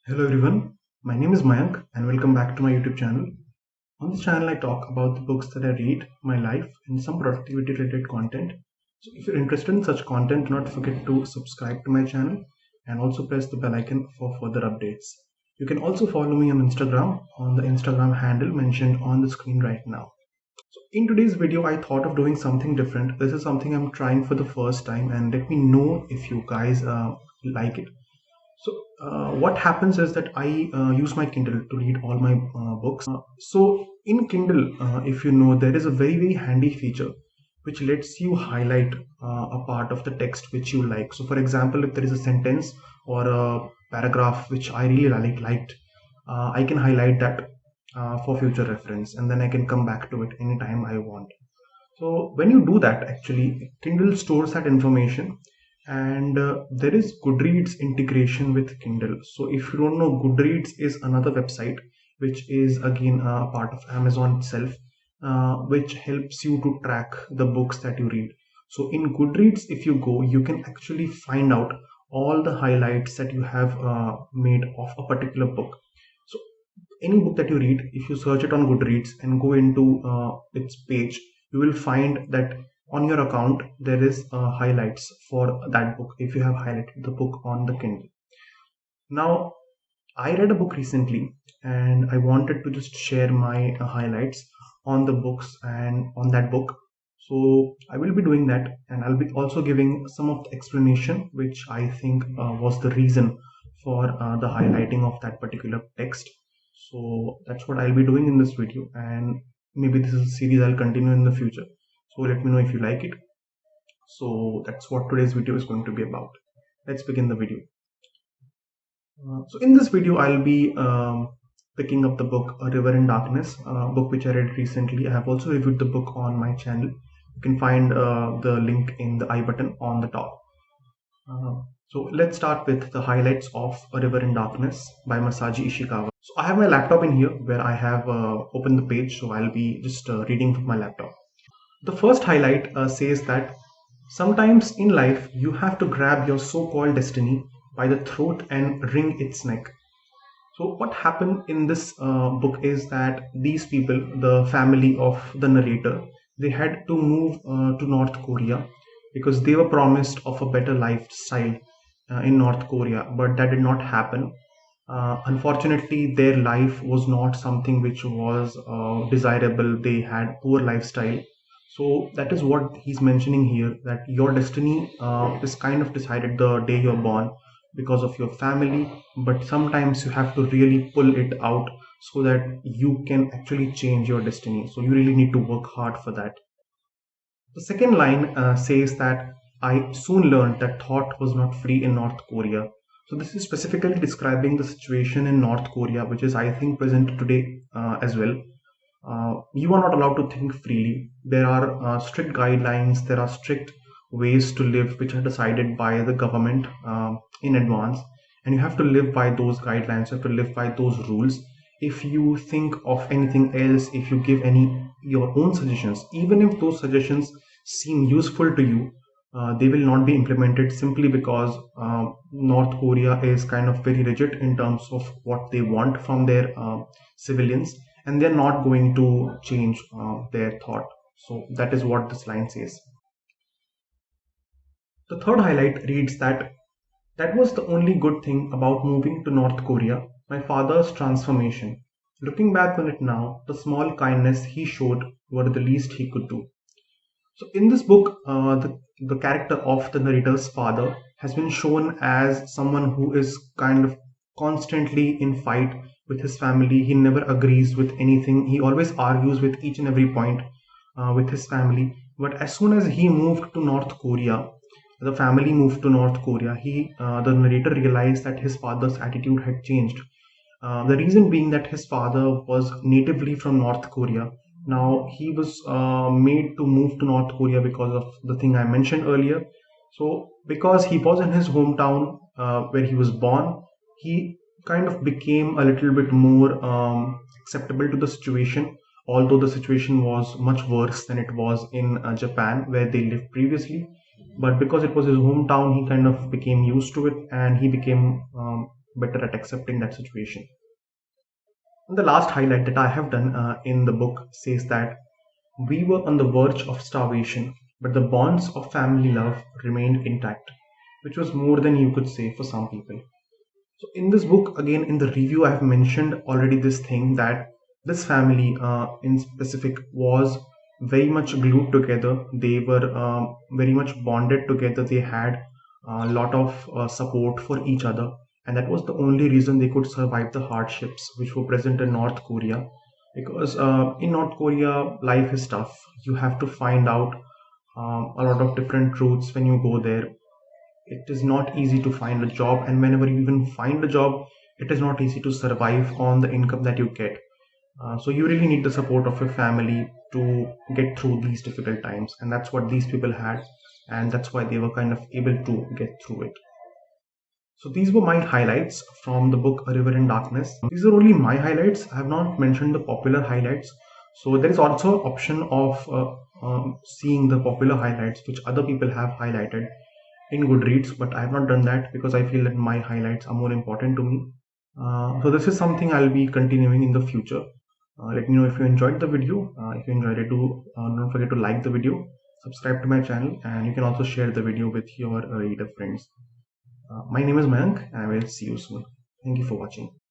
Hello everyone, my name is Mayank and welcome back to my YouTube channel. On this channel I talk about the books that I read, my life and some productivity related content. So if you're interested in such content, do not forget to subscribe to my channel and also press the bell icon for further updates. You can also follow me on Instagram on the Instagram handle mentioned on the screen right now. So in today's video I thought of doing something different. This is something I'm trying for the first time and let me know if you guys like it. So what happens is that I use my Kindle to read all my books. So in Kindle, if you know, there is a very handy feature which lets you highlight a part of the text which you like. So for example, if there is a sentence or a paragraph which I really liked, I can highlight that for future reference, and then I can come back to it anytime I want. So when you do that, actually, Kindle stores that information, and there is Goodreads integration with Kindle. So if you don't know, Goodreads is another website which is again a part of Amazon itself, which helps you to track the books that you read. So in Goodreads, if you go, you can actually find out all the highlights that you have made of a particular book. So any book that you read, if you search it on Goodreads and go into its page, you will find that on your account there is highlights for that book if you have highlighted the book on the Kindle. Now, I read a book recently and I wanted to just share my highlights on the books and on that book. So I will be doing that, and I'll be also giving some of the explanation which I think was the reason for the highlighting of that particular text. So that's what I'll be doing in this video, and maybe this is a series I'll continue in the future. So let me know if you like it. So that's what today's video is going to be about. Let's begin the video. So in this video, I'll be picking up the book A River in Darkness, a book which I read recently. I have also reviewed the book on my channel. You can find the link in the I button on the top. So let's start with the highlights of A River in Darkness by Masaji Ishikawa. So I have my laptop in here where I have opened the page, so I'll be just reading from my laptop. The first highlight says that sometimes in life you have to grab your so-called destiny by the throat and wring its neck. So what happened in this book is that these people, the family of the narrator, they had to move to North Korea because they were promised of a better lifestyle in North Korea, but that did not happen. Unfortunately, their life was not something which was desirable. They had poor lifestyle. So that is what he's mentioning here, that your destiny is kind of decided the day you're born because of your family, but sometimes you have to really pull it out so that you can actually change your destiny. So you really need to work hard for that. The second line says that I soon learned that thought was not free in North Korea. So this is specifically describing the situation in North Korea, which is, I think, present today as well. You are not allowed to think freely. There are strict guidelines, there are strict ways to live which are decided by the government in advance, and you have to live by those guidelines, you have to live by those rules. If you think of anything else, if you give any your own suggestions, even if those suggestions seem useful to you, they will not be implemented simply because North Korea is kind of very rigid in terms of what they want from their civilians, and they're not going to change their thought. So that is what this line says. The third highlight reads that that was the only good thing about moving to North Korea, my father's transformation. Looking back on it now, the small kindness he showed were the least he could do. So in this book, the character of the narrator's father has been shown as someone who is kind of constantly in fight with his family. He never agrees with anything. He always argues with each and every point with his family. But as soon as he moved to North Korea, the family moved to North Korea, the narrator realized that his father's attitude had changed. The reason being that his father was natively from North Korea. Now he was made to move to North Korea because of the thing I mentioned earlier. So because he was in his hometown where he was born, he kind of became a little bit more acceptable to the situation. Although the situation was much worse than it was in Japan where they lived previously, but because it was his hometown, he kind of became used to it and he became better at accepting that situation. And the last highlight that I have done in the book says that we were on the verge of starvation, but the bonds of family love remained intact, which was more than you could say for some people. So, in this book, again, in the review, I have mentioned already this thing that this family in specific was very much glued together. They were very much bonded together. They had a lot of support for each other, and that was the only reason they could survive the hardships which were present in North Korea. Because in North Korea, life is tough. You have to find out a lot of different truths when you go there. It is not easy to find a job, and whenever you even find a job, it is not easy to survive on the income that you get. So you really need the support of your family to get through these difficult times, and that's what these people had, and that's why they were kind of able to get through it. So these were my highlights from the book A River in Darkness. These are only my highlights. I have not mentioned the popular highlights. So there is also an option of seeing the popular highlights which other people have highlighted in Goodreads, but I have not done that because I feel that my highlights are more important to me. So this is something I'll be continuing in the future. Let me know if you enjoyed the video. If you enjoyed it, don't forget to like the video, subscribe to my channel, and you can also share the video with your reader friends. My name is Mayank, and I will see you soon. Thank you for watching.